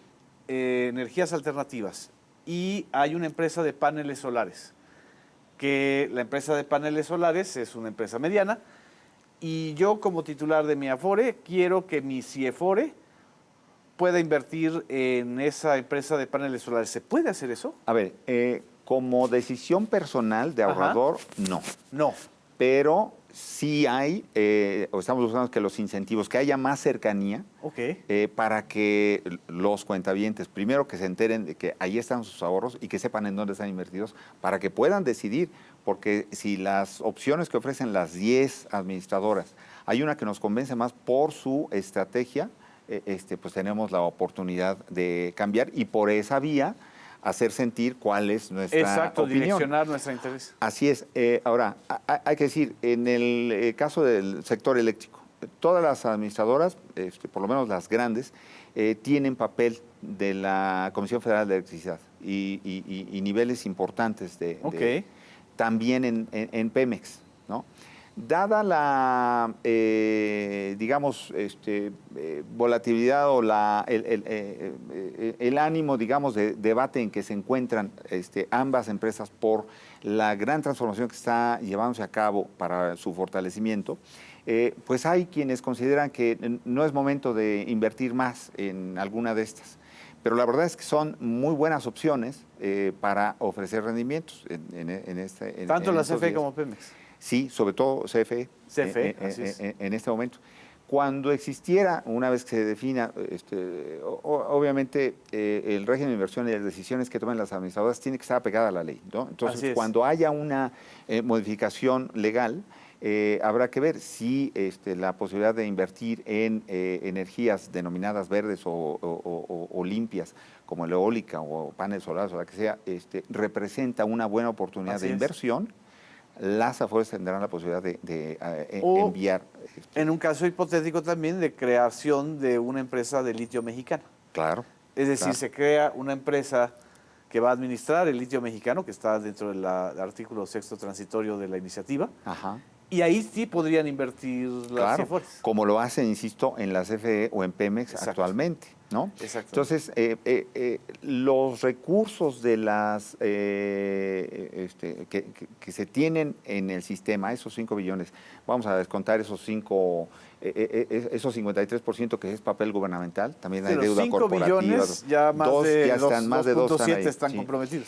energías alternativas y hay una empresa de paneles solares, que la empresa de paneles solares es una empresa mediana y yo como titular de mi Afore quiero que mi CIEFORE pueda invertir en esa empresa de paneles solares. ¿Se puede hacer eso? A ver, como decisión personal de ahorrador, no. No. Pero sí hay, o estamos buscando que los incentivos, que haya más cercanía Ok. para que los cuentavientes, primero que se enteren de que ahí están sus ahorros y que sepan en dónde están invertidos, para que puedan decidir, porque si las opciones que ofrecen las 10 administradoras, hay una que nos convence más por su estrategia, pues tenemos la oportunidad de cambiar y por esa vía hacer sentir cuál es nuestra Exacto, opinión. direccionar nuestro interés. Así es. Ahora, hay que decir, en el caso del sector eléctrico, todas las administradoras, por lo menos las grandes, tienen papel de la Comisión Federal de Electricidad y niveles importantes también en Pemex, ¿no? Dada la, digamos, volatilidad o el ánimo, digamos, de debate en que se encuentran ambas empresas por la gran transformación que está llevándose a cabo para su fortalecimiento, pues hay quienes consideran que no es momento de invertir más en alguna de estas. Pero la verdad es que son muy buenas opciones para ofrecer rendimientos Tanto la estos CFE días. como Pemex. Sí, sobre todo CFE. CFE, así es. En este momento. Cuando existiera, una vez que se defina, obviamente el régimen de inversión y las decisiones que tomen las administradoras tiene que estar apegada a la ley, ¿no? Entonces, cuando haya una modificación legal, habrá que ver si la posibilidad de invertir en energías denominadas verdes o limpias, como la eólica o paneles solares o la que sea, representa una buena oportunidad de inversión. Las Afores tendrán la posibilidad de enviar. En un caso hipotético también de creación de una empresa de litio mexicana. Claro. Es decir, claro. se crea una empresa que va a administrar el litio mexicano, que está dentro del artículo 6º transitorio de la iniciativa. Ajá. Y ahí sí podrían invertir las CIEFORES. Como lo hacen, insisto, en la CFE o en Pemex actualmente, ¿no? Exacto. Entonces, los recursos de las que se tienen en el sistema, esos 5 billones, vamos a descontar esos 53% que es papel gubernamental, también hay deuda corporativa. 5 billones, ya más de 2.7 están comprometidos.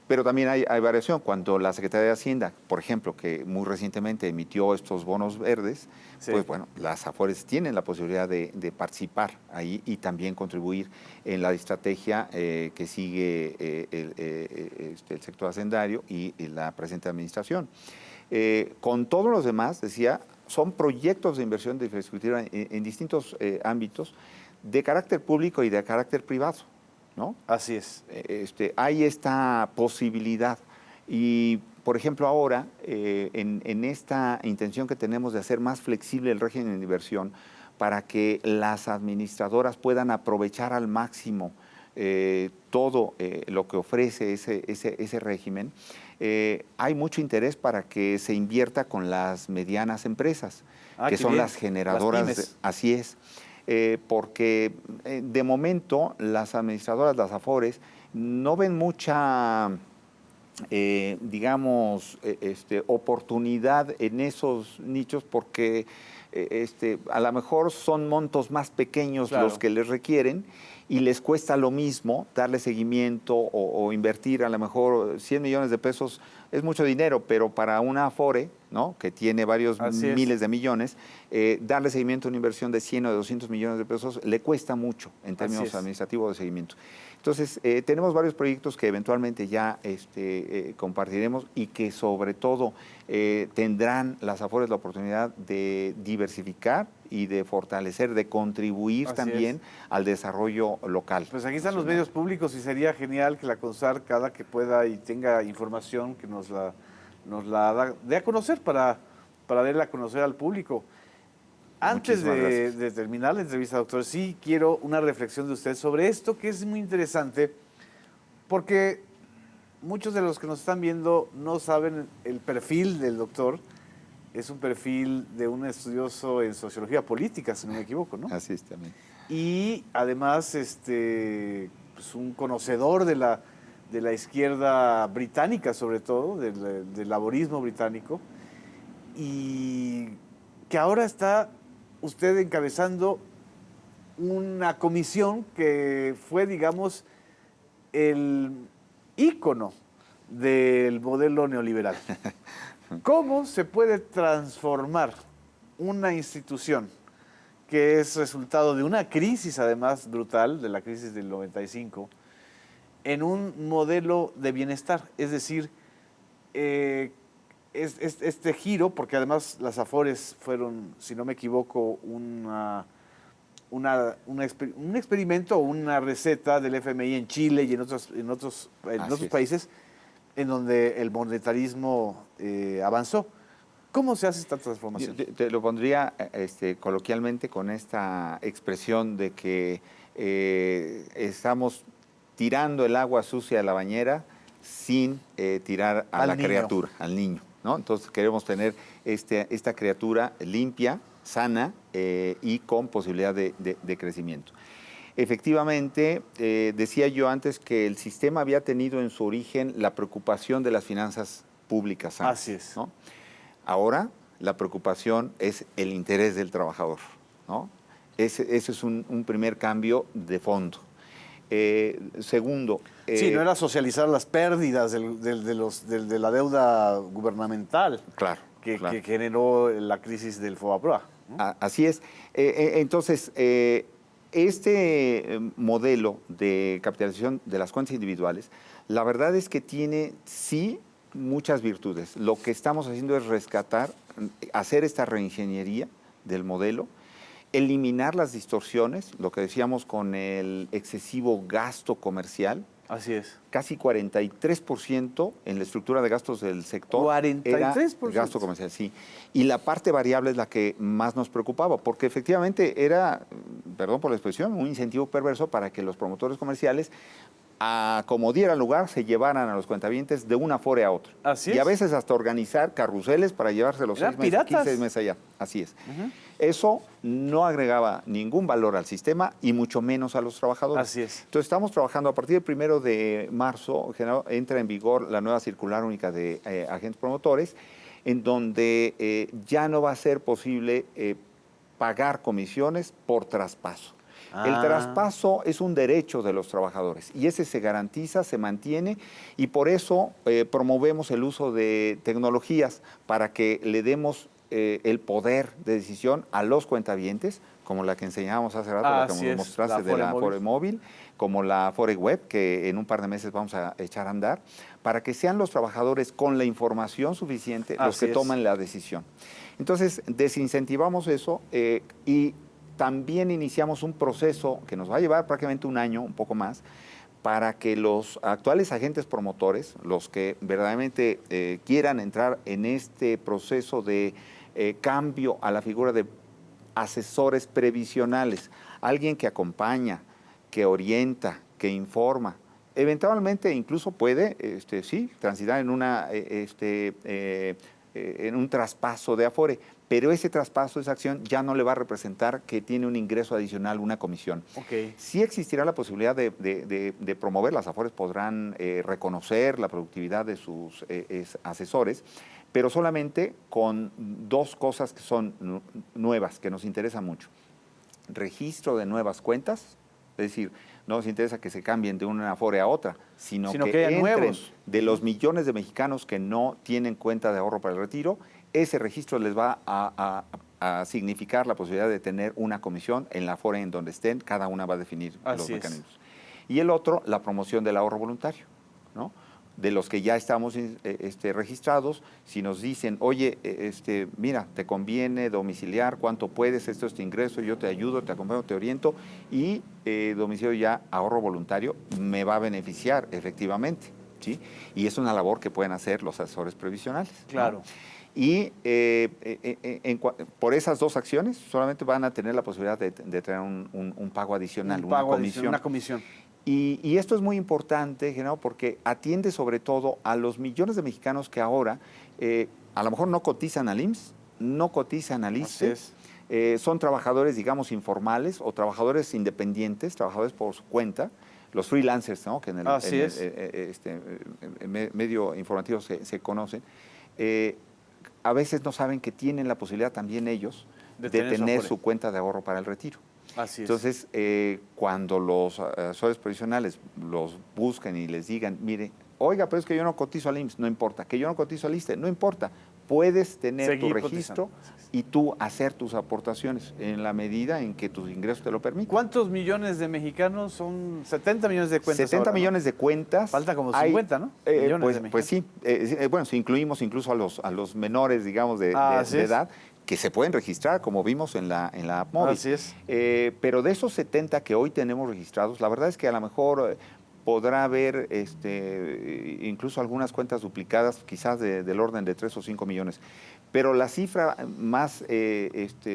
Pero también hay variación. Cuando la Secretaría de Hacienda, por ejemplo, que muy recientemente emitió estos bonos verdes, pues bueno, las Afores tienen la posibilidad de participar ahí y también contribuir en la estrategia que sigue el sector hacendario y la presente administración. Con todos los demás, decía, son proyectos de inversión de infraestructura en distintos ámbitos de carácter público y de carácter privado, ¿no? Así es. Hay esta posibilidad y, por ejemplo, ahora, en esta intención que tenemos de hacer más flexible el régimen de inversión para que las administradoras puedan aprovechar al máximo todo lo que ofrece ese régimen, hay mucho interés para que se invierta con las medianas empresas, que son las generadoras. Así es. Porque de momento las administradoras, las Afores, no ven mucha, digamos, oportunidad en esos nichos porque a lo mejor son montos más pequeños los que les requieren y les cuesta lo mismo darle seguimiento o invertir a lo mejor 100 millones de pesos. Es mucho dinero, pero para una Afore, ¿no?, que tiene varios miles de millones, darle seguimiento a una inversión de 100 o de 200 millones de pesos le cuesta mucho en términos administrativos de seguimiento. Entonces, tenemos varios proyectos que eventualmente ya compartiremos y que sobre todo tendrán las Afores la oportunidad de diversificar y de fortalecer, de contribuir Así también es. al desarrollo local. Pues aquí están los medios públicos y sería genial que la CONSAR, cada que pueda y tenga información, que nos la dé a conocer para darla a conocer al público. Antes Muchísimas gracias. de terminar la entrevista, doctor, sí quiero una reflexión de usted sobre esto, que es muy interesante, porque muchos de los que nos están viendo no saben el perfil del doctor. Es un perfil de un estudioso en sociología política, si no me equivoco, ¿no? Así es también. Y además pues un conocedor de la izquierda británica, sobre todo, del laborismo británico, y que ahora está usted encabezando una comisión que fue, digamos, el ícono del modelo neoliberal. ¿Cómo se puede transformar una institución que es resultado de una crisis, además brutal, de la crisis del 95, en un modelo de bienestar? Es decir, este giro, porque además las Afores fueron, si no me equivoco, un experimento o una receta del FMI en Chile y en otros Así es. países en donde el monetarismo avanzó. ¿Cómo se hace esta transformación? Te lo pondría coloquialmente con esta expresión de que estamos tirando el agua sucia de la bañera sin tirar a Al la niño. criatura, al niño, ¿no? Entonces queremos tener esta criatura limpia, sana y con posibilidad de crecimiento. Efectivamente, decía yo antes que el sistema había tenido en su origen la preocupación de las finanzas públicas sanas, Así es. ¿no? Ahora la preocupación es el interés del trabajador, ¿no? Ese es un primer cambio de fondo. Segundo... sí, no era socializar las pérdidas de la deuda gubernamental Claro, que claro. generó la crisis del FOBAPROA, ¿no? Así es. Entonces, este modelo de capitalización de las cuentas individuales, la verdad es que tiene, sí, muchas virtudes. Lo que estamos haciendo es rescatar, hacer esta reingeniería del modelo, eliminar las distorsiones, lo que decíamos con el excesivo gasto comercial. Así es. Casi 43% en la estructura de gastos del sector 43%. era gasto comercial, sí. Y la parte variable es la que más nos preocupaba, porque efectivamente era, perdón por la expresión, un incentivo perverso para que los promotores comerciales, a como diera lugar, se llevaran a los cuentavientes de una afore a otra. Así Y a es. veces hasta organizar carruseles para llevárselos Eran 6 meses, piratas. 15 meses allá. Así es. Eso no agregaba ningún valor al sistema y mucho menos a los trabajadores. Así es. Entonces estamos trabajando a partir del 1 de marzo, entra en vigor la nueva circular única de agentes promotores, en donde ya no va a ser posible pagar comisiones por traspaso. El traspaso es un derecho de los trabajadores y ese se garantiza, se mantiene y por eso promovemos el uso de tecnologías para que le demos el poder de decisión a los cuentavientes, como la que enseñábamos hace rato, la que Así nos es, mostraste la de la Afore Afore Móvil, como la Afore Web, que en un par de meses vamos a echar a andar, para que sean los trabajadores con la información suficiente los Así que es. toman la decisión. Entonces, desincentivamos eso y también iniciamos un proceso que nos va a llevar prácticamente un año, un poco más, para que los actuales agentes promotores, los que verdaderamente quieran entrar en este proceso de cambio a la figura de asesores previsionales, alguien que acompaña, que orienta, que informa, eventualmente incluso puede, sí, transitar en un traspaso de Afore, pero ese traspaso, esa acción, ya no le va a representar que tiene un ingreso adicional, una comisión. Ok. Sí existirá la posibilidad de promover, las Afores podrán reconocer la productividad de sus asesores, pero solamente con dos cosas que son nuevas, que nos interesan mucho. Registro de nuevas cuentas, es decir, no nos interesa que se cambien de una Afore a otra, sino que haya entren nuevos. de los millones de mexicanos que no tienen cuenta de ahorro para el retiro, ese registro les va a significar la posibilidad de tener una comisión en la Afore en donde estén, cada una va a definir los Así es. mecanismos. Y el otro, la promoción del ahorro voluntario, ¿no? de los que ya estamos registrados, si nos dicen, oye, mira, te conviene domiciliar, ¿cuánto puedes? Esto es tu ingreso, yo te ayudo, te acompaño, te oriento, y domicilio ya ahorro voluntario me va a beneficiar efectivamente, ¿sí? Y es una labor que pueden hacer los asesores previsionales, ¿no? Claro. Y por esas dos acciones solamente van a tener la posibilidad de tener un pago adicional, una comisión. Una comisión. Y esto es muy importante, Genaro, porque atiende sobre todo a los millones de mexicanos que ahora a lo mejor no cotizan al IMSS, no cotizan al ISSSTE, son trabajadores, digamos, informales o trabajadores independientes, trabajadores por su cuenta, los freelancers, ¿no? Que en el medio informativo se conocen. A veces no saben que tienen la posibilidad también ellos de tener su cuenta de ahorro para el retiro. Así es. Entonces, cuando los asesores previsionales los busquen y les digan, mire, oiga, pero es que yo no cotizo al IMSS, no importa, que yo no cotizo al ISSSTE, no importa, puedes tener tu registro y tú hacer tus aportaciones en la medida en que tus ingresos te lo permiten. ¿Cuántos millones de mexicanos? Son 70 millones de cuentas 70 ahora, millones de cuentas. Falta como 50, ¿no? Pues sí, bueno, si incluimos incluso a los menores, digamos, de edad, que se pueden registrar, como vimos en la app móvil. Así es. Pero de esos 70 que hoy tenemos registrados, la verdad es que a lo mejor podrá haber incluso algunas cuentas duplicadas, quizás del orden de 3 o 5 millones. Pero la cifra más,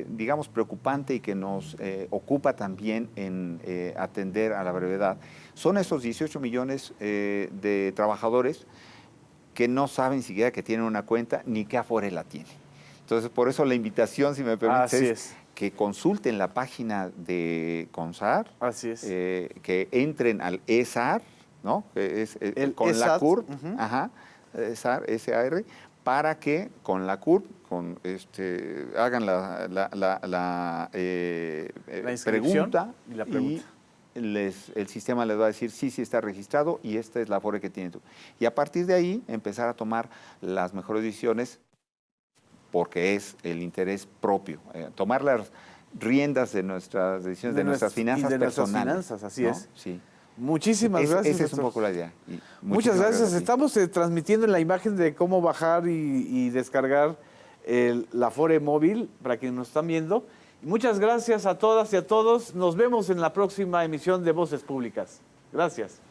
digamos, preocupante y que nos ocupa también en atender a la brevedad, son esos 18 millones de trabajadores que no saben siquiera que tienen una cuenta ni qué Afore la tiene. Entonces, por eso la invitación, si me permites, es que consulten la página de CONSAR, así es. Que entren al ESAR, ¿no? Que es con ESAT, la CURP, ESAR, S-A-R, para que con la CURP hagan la pregunta y la pregunta. El sistema les va a decir sí está registrado y esta es la Afore que tiene tú. Y a partir de ahí empezar a tomar las mejores decisiones, porque es el interés propio, tomar las riendas de nuestras decisiones, de nuestras finanzas personales. De nuestras finanzas, así, ¿no? Es. Sí. Muchísimas gracias. Esa es un poco la idea. Muchas gracias. Estamos transmitiendo la imagen de cómo bajar y descargar la Afore móvil para quienes nos están viendo. Y muchas gracias a todas y a todos. Nos vemos en la próxima emisión de Voces Públicas. Gracias.